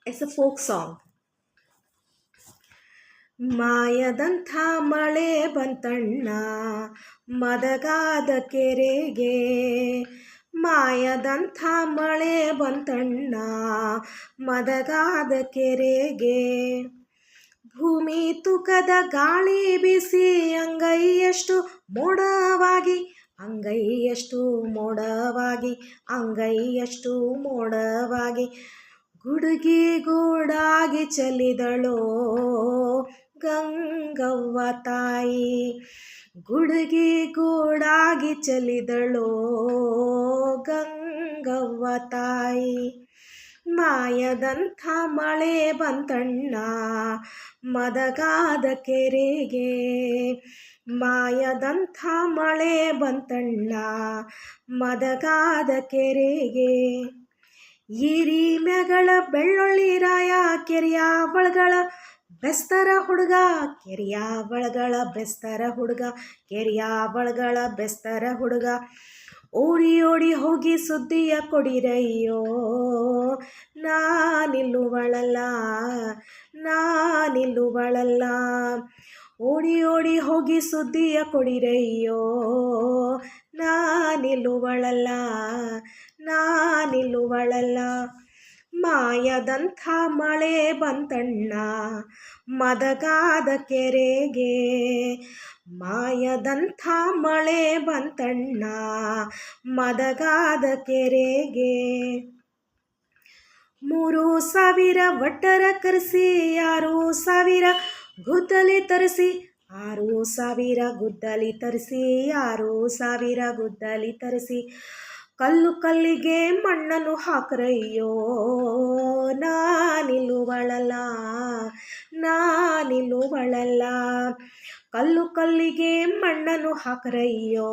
It's a folk song. ಮಾಯದಂಥ ಮಳೆ ಬಂತಣ್ಣ ಮದಗಾದ ಕೆರೆಗೆ, ಮಾಯದಂಥ ಮಳೆ ಬಂತಣ್ಣ ಮದಗಾದ ಕೆರೆಗೆ. ಭೂಮಿ ತೂಕದ ಗಾಳಿ ಬೀಸಿ ಅಂಗೈಯಷ್ಟು ಮೋಡವಾಗಿ, ಅಂಗೈಯಷ್ಟು ಮೋಡವಾಗಿ, ಅಂಗೈಯಷ್ಟು ಮೋಡವಾಗಿ ಗುಡುಗಿ ಗೂಡಾಗಿ ಚಲಿದಳೋ ಗಂಗವ್ವ ತಾಯಿ, ಗುಡುಗಿ ಗೂಡಾಗಿ ಚಲಿದಳೋ ಗಂಗವ್ವ ತಾಯಿ. ಮಾಯದಂಥ ಮಳೆ ಬಂತಣ್ಣ ಮದಗಾದ ಕೆರೆಗೆ, ಮಾಯದಂಥ ಮಳೆ ಬಂತಣ್ಣ ಮದಗಾದ ಕೆರೆಗೆ. ಈರಿಮೆಗಳ ಬೆಳ್ಳುಳ್ಳಿ ರಾಯ ಕೆರೆಯ ಒಳಗಳ ಬೆಸ್ತರ ಹುಡುಗ, ಕೆರೆಯ ಒಳಗಳ ಬೆಸ್ತರ ಹುಡುಗ, ಕೆರೆಯ ಒಳಗಳ ಬೆಸ್ತರ ಹುಡುಗ. ಓಡಿ ಓಡಿ ಹೋಗಿ ಸುದ್ದಿಯ ಕೊಡಿರಯ್ಯೋ ನಾನಿಲ್ಲುವಳಲ್ಲ, ನಾನಿಲ್ಲುವಳಲ್ಲ. ಓಡಿ ಓಡಿ ಹೋಗಿ ಸುದ್ದಿಯ ಕೊಡಿರಯ್ಯೋ ನಾನಿಲ್ಲುವಳಲ್ಲ, ನಾನಿಲ್ಲುವಳಲ್ಲ. ಮಾಯದಂಥ ಮಳೆ ಬಂತಣ್ಣ ಮದಗಾದ ಕೆರೆಗೆ, ಮಾಯದಂಥ ಮಳೆ ಬಂತಣ್ಣ ಮದಗಾದ ಕೆರೆಗೆ. 3,000 ಒಟ್ಟರ ಕರೆಸಿ 6,000 ಗುದ್ದಲಿ ತರಿಸಿ, 6,000 ಗುದ್ದಲಿ ತರಿಸಿ, 6,000 ಗುದ್ದಲಿ ತರಿಸಿ. ಕಲ್ಲು ಕಲ್ಲಿಗೆ ಮಣ್ಣನ್ನು ಹಾಕ್ರಯ್ಯೋ ನಾನಿಲ್ಲುವಳಲ್ಲ, ನಾನಿಲ್ಲುವಳಲ್ಲ. ಕಲ್ಲು ಕಲ್ಲಿಗೆ ಮಣ್ಣನ್ನು ಹಾಕ್ರಯ್ಯೋ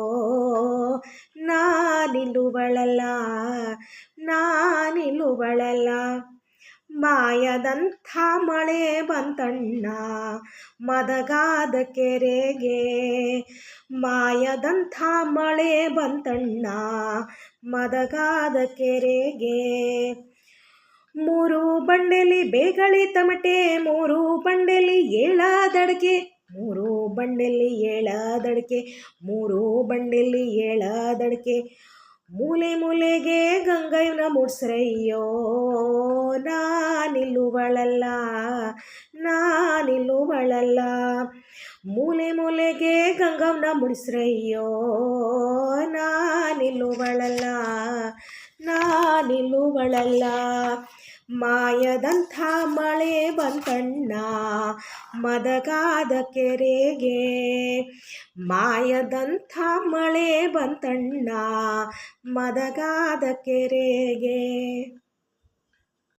ನಾನಿಲ್ಲುವಳಲ್ಲ, ನಾನಿಲ್ಲುವಳಲ್ಲ. ಮಾಯದಂಥ ಮಳೆ ಬಂತಣ್ಣ ಮದಗಾದ ಕೆರೆಗೆ, ಮಾಯದಂಥ ಮಳೆ ಬಂತಣ್ಣ ಮದಗಾದ ಕೆರೆಗೆ. 3 ಬಂಡೆಲಿ ಬೇಗಳಿ ತಮಟೆ, 3 ಬಂಡೆಲಿ ಏಳದಡಿಕೆ, 3 ಬಂಡೆಲಿ ಏಳದಡಿಕೆ, 3 ಬಂಡೆಲಿ ಏಳದಡಿಕೆ. ಮೂಲೆ ಮೂಲೆಗೆ ಗಂಗಯ್ಯನ ಮುಡ್ಸ್ರಯ್ಯೋ ನಾನಿಲ್ಲುವಳಲ್ಲ, ನಾನಿಲ್ಲುವಳಲ್ಲ. ಮೂಲೆ ಮೂಲೆಗೆ ಗಂಗವ್ನ ಮುಡಿಸ್ರಯ್ಯೋ ನಾನಿಲ್ಲುವಳಲ್ಲ, ನಾನಿಲ್ಲುವಳಲ್ಲ. ಮಾಯದಂಥ ಮಳೆ ಬಂತಣ್ಣ ಮದಗಾದ ಕೆರೆಗೆ, ಮಾಯದಂಥ ಮಳೆ ಬಂತಣ್ಣ ಮದಗಾದ ಕೆರೆಗೆ.